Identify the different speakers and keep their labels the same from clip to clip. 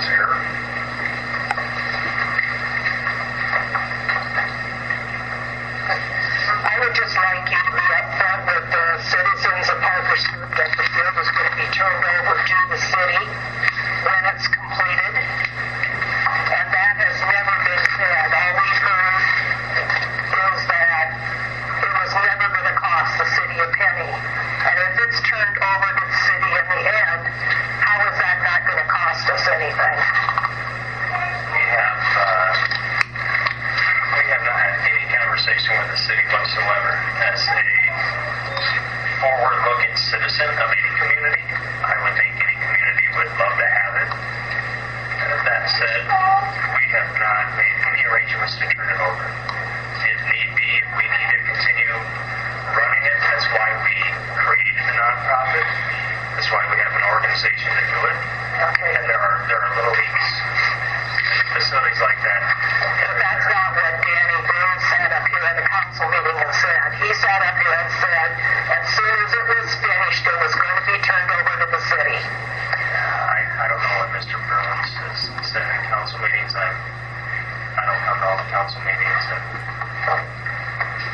Speaker 1: is here.
Speaker 2: I would just like you to be upfront with the citizens of Parkersburg that the field is going to be turned over to the city when it's completed. And that has never been said. All we've heard is that it was never going to cost the city a penny. And if it's turned over to the city in the end, how is that not going to cost us anything?
Speaker 1: We have not had any conversation with the city whatsoever. As a forward-looking citizen of any community, I would think any community would love to have it. That said, we have not made any arrangements to turn it over. If need be, if we need to continue running it, that's why we created the nonprofit. That's why we have an organization to do it.
Speaker 2: Okay.
Speaker 1: And there are little leagues, facilities like that.
Speaker 2: But that's not what Danny Boone sat up here at the council meeting and said. He sat up here and said, as soon as it was finished, it was going to be turned over to the city.
Speaker 1: I don't know what Mr. Burns has said in council meetings. I don't come to all the council meetings, and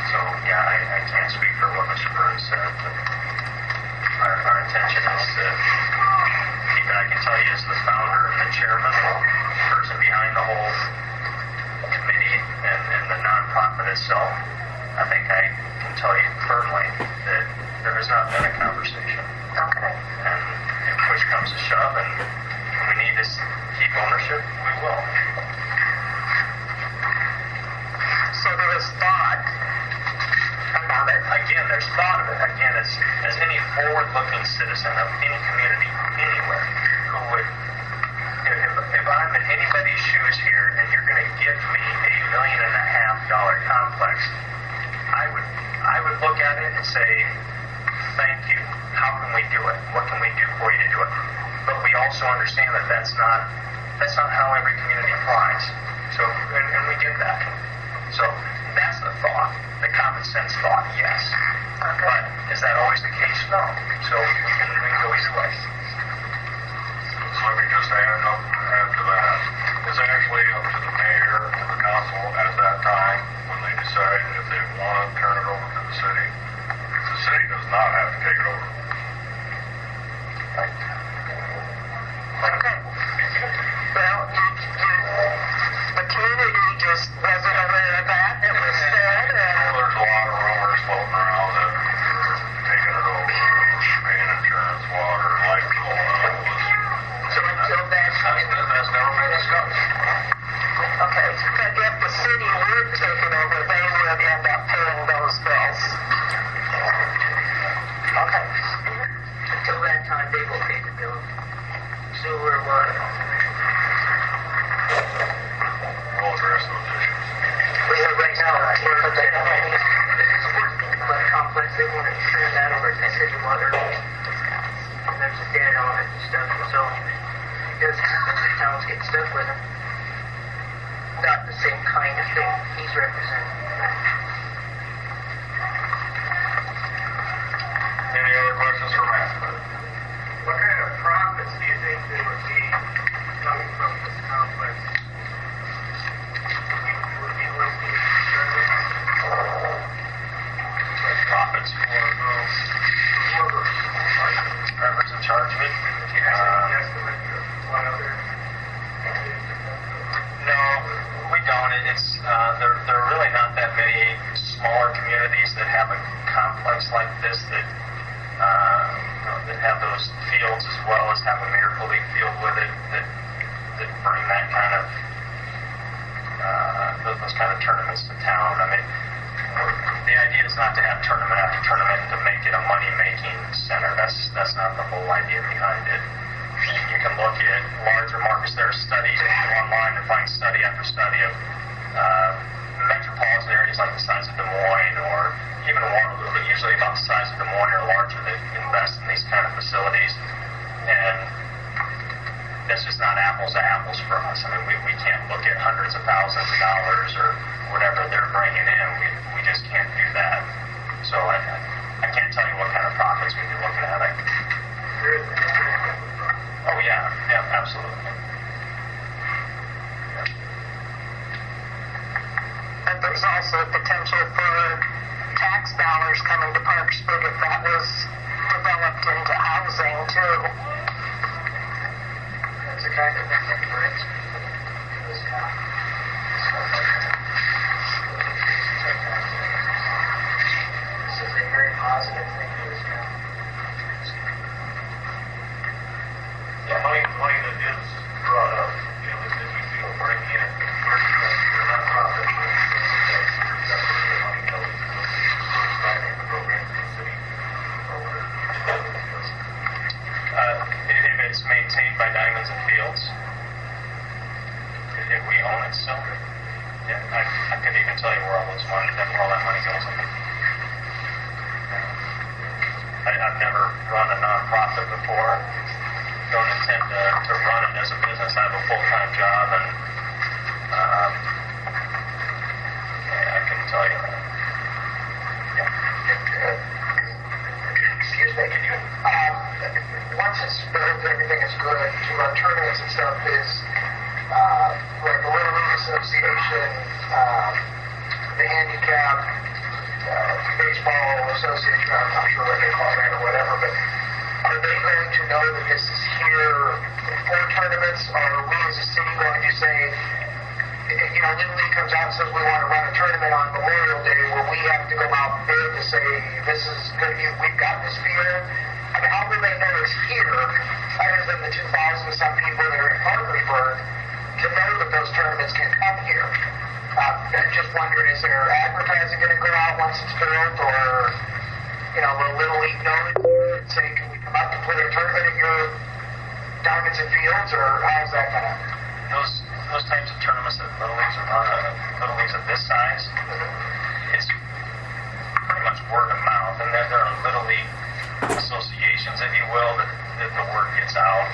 Speaker 1: so yeah, I can't speak for what Mr. Burns said. But our intention is to keep it. I can tell you, as the founder and the chairman, the person behind the whole committee and the nonprofit itself, I think I can tell you firmly that there has not been a conversation.
Speaker 2: Okay.
Speaker 1: And if push comes to shove and we need to keep ownership, we will.
Speaker 2: So there was thought about it.
Speaker 1: Again, there's thought of it. Again, as any forward-looking citizen of any community, anywhere, who would, if I'm in anybody's shoes here and you're going to give me $1.5 million complex, I would look at it and say, thank you. How can we do it? What can we do for you to do it? But we also understand that that's not how every community flies. So, and we get that. So that's the thought, the common sense thought, yes.
Speaker 2: Okay.
Speaker 1: But is that always the case? No. So we can go either way.
Speaker 3: So let me just add to that. It's actually up to the mayor and the council at that time when they decide if they want to turn it over to the city. The city does not have to take it over.
Speaker 2: Okay. Well, the community just wasn't aware of that. It was said, and
Speaker 3: There's a lot of rumors floating around that we're taking it over, paying insurance, water, light bill, and all this.
Speaker 2: so until that time.
Speaker 3: That's never been discussed.
Speaker 2: Okay. But if the city would take it over, they would end up paying those bills. Okay. Until that time, they will pay the bill. Sewer, water.
Speaker 3: We'll address those issues.
Speaker 2: We have right now, we're at the complex, they want to turn that over to city water. And there's a debt on it and stuff, so it does happen, the towns get stuck with them. Not the same kind of thing he's representing.
Speaker 3: Any other questions for Matt?
Speaker 4: What kind of profits do you think there would be coming from this complex? Would be listed
Speaker 1: Profits for whoever's in charge of it.
Speaker 4: estimate of what other
Speaker 1: No, we don't. It's there are really not that many smaller communities that have a complex like this that that have those fields as well as have a Miracle League field with it that bring that kind of those kind of tournaments to town. I mean, the idea is not to have tournament after tournament and to make it a money-making center. That's not the whole idea behind it. You can look at larger markets. There are studies online and find study after study of metropolitan areas like the size of Des Moines or even Waterloo, but usually about the size of Des Moines or larger that invest in these kind of facilities. And that's just not apples to apples for us. I mean, we can't look at hundreds of thousands of dollars or whatever they're bringing in. We just can't do that. So I can't tell you what kind of profits we'd be looking at. Oh, yeah, absolutely.
Speaker 2: into housing too.
Speaker 4: That's the kind of thing that brings people to this town. Stuff like that. This is a very positive thing for this town.
Speaker 3: Yeah, money that is brought up, you know, that we feel bring in, we're not profit, money goes to the program in the city, or whatever.
Speaker 1: If it's maintained by Diamonds and Fields, if we own it still, yeah, I couldn't even tell you where all that money goes. I've never run a nonprofit before. Don't intend to run it as a business. I have a full-time job, and I couldn't tell you that.
Speaker 5: Excuse me, can you, once it's built, everything is good, to run tournaments and stuff is, like the Little League Association, the Handicap, Baseball Association, I'm not sure what they call that or whatever, but are they going to know that this is here for tournaments, or are we as a city going to say, you know, Little League comes out and says we want to run a tournament on Memorial Day, where we have to go out and bid to say this is going to be, we've got this field. I mean, how will they know it's here, other than the 2,000 some people that are in Parkersburg, to know that those tournaments can come here? I'm just wondering, is there advertising going to go out once it's built, or, you know, will Little League know it's here and say, can we come out to play a tournament at your Diamonds and Fields, or how's that going to?
Speaker 1: Those types of tournaments that Little Leagues of this size, it's pretty much word of mouth, and there are Little League associations, if you will, that the word gets out.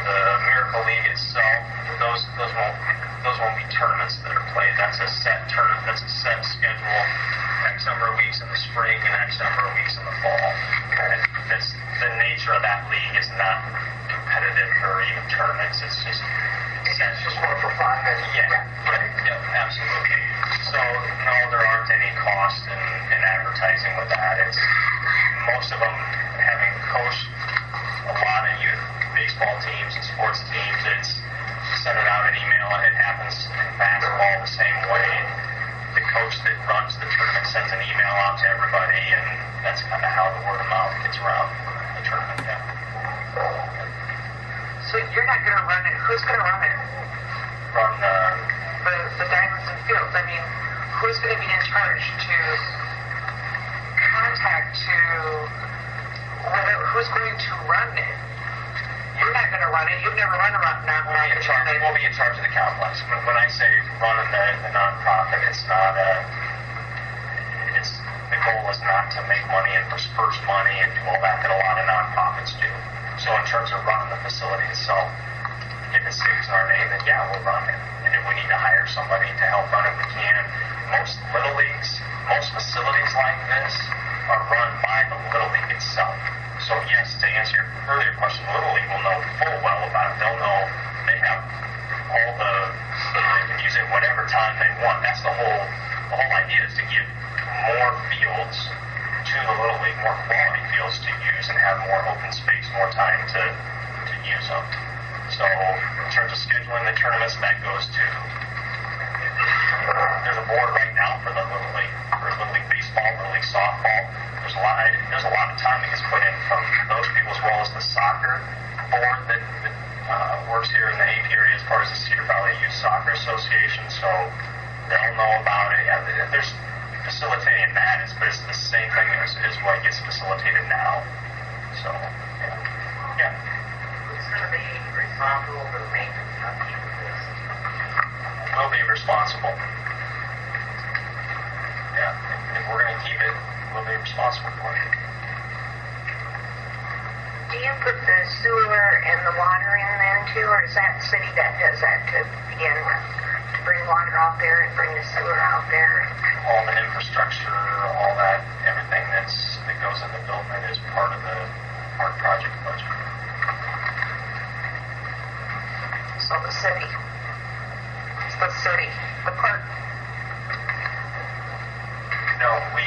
Speaker 1: The Miracle League itself, those won't be tournaments that are played. That's a set tournament. That's a set schedule. X number of weeks in the spring and X number of weeks in the fall. And that's the nature of that league is not competitive or even tournaments. It's just
Speaker 5: more for fun.
Speaker 1: Yeah, absolutely. So no, there aren't any cost in advertising with that. It's most of them, having coached a lot of youth baseball teams and sports teams, it's sending out an email. It happens in basketball the same way. The coach that runs the tournament sends an email out to everybody, and that's kind of how the word of mouth gets around the tournament. Yeah.
Speaker 2: So you're not going to run it. Who's going to run it?
Speaker 1: Run
Speaker 2: The Diamonds and Fields. I mean, who's going to be in charge to contact to whatever? Who's going to run it? You're not going to run it. You've never run a nonprofit.
Speaker 1: We'll be in charge of the complex. When I say running the nonprofit, it's not the goal is not to make money and disperse money and do all that a lot of nonprofits do. So in terms of running the facility itself, if it stays in our name, then yeah, we'll run it. And if we need to hire somebody to help run it, we can. Most Little Leagues, most facilities like this are run by the Little League itself. So yes, to answer your earlier question, Little League will know full well about it. They'll know they have they can use it whatever time they want. That's the whole idea, is to give more fields to the Little League, more quality fields to use, and have more open space, more time to use them. So in terms of scheduling the tournaments, that goes to, there's a board right now for the Little League, for Little League baseball, Little League softball. There's a lot of time that gets put in from those people, as well as the soccer board that works here in the AP area as far as the Cedar Valley Youth Soccer Association. So they'll know about it. Yeah, there's facilitating that, but it's the same thing as what gets facilitated now. So yeah.
Speaker 4: Who's going to be responsible for the maintenance and upkeep of this?
Speaker 1: We'll be responsible. Yeah, if we're going to keep it, we'll be responsible for it.
Speaker 2: Do you put the sewer and the water in then too, or is that the city that does that to begin with? To bring water out there and bring the sewer out there?
Speaker 1: All the infrastructure, all that, everything that goes into building it is part of the project budget.
Speaker 2: So the city. It's the city. The park.
Speaker 1: No, we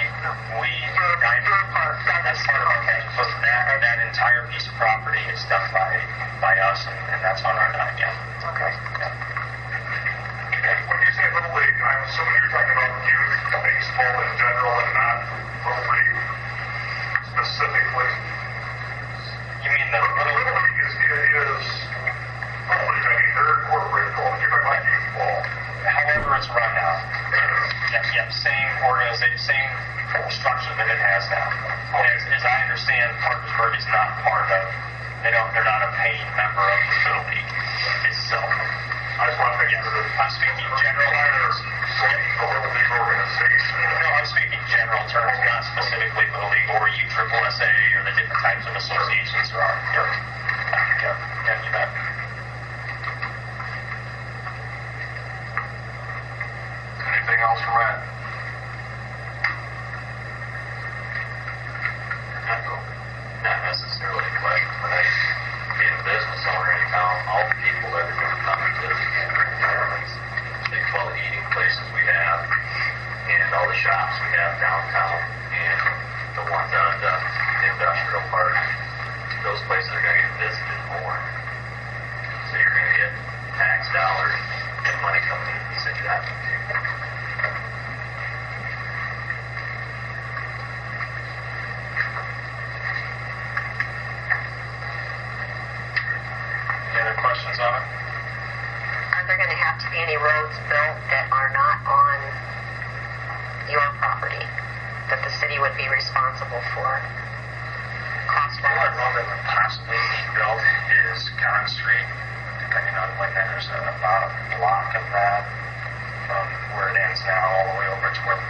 Speaker 2: Your park.
Speaker 1: that's part of our cash. So that entire piece of property is done by us, and that's on our dime, yeah.
Speaker 2: Okay.
Speaker 3: When you say Little League, I'm assuming you're talking about youth baseball in general and not Little League specifically.
Speaker 1: You mean the
Speaker 3: Little
Speaker 1: little,
Speaker 3: League is Little League. I mean, they're incorporated ball. You're talking about youth ball.
Speaker 1: however it's run now? Yep, same organization, same structure that it has now. As I understand, Parkersburg is not part of, they're not a paid member of the Little League itself.
Speaker 3: I just want to make
Speaker 1: Yes,
Speaker 3: sure that
Speaker 1: I'm speaking general terms.
Speaker 3: the Little League organization.
Speaker 1: No, I'm speaking general terms, not specifically Little League or USSSA or the different types of associations there are. Yep, you bet.
Speaker 3: Anything else from Matt?
Speaker 6: Not necessarily a question, but being a business owner in town, all the people that are going to come and visit think of all the eating places we have and all the shops we have downtown and the ones out at the industrial park. Those places are going to get visited more. So you're going to get tax dollars and money coming into the city that way too.
Speaker 1: Any other questions on it?
Speaker 2: Are there going to have to be any roads built that are not on your property that the city would be responsible for?
Speaker 1: The only road that would possibly be built is Con Street, depending on when there's about a block of that from where it ends now all the way over to where the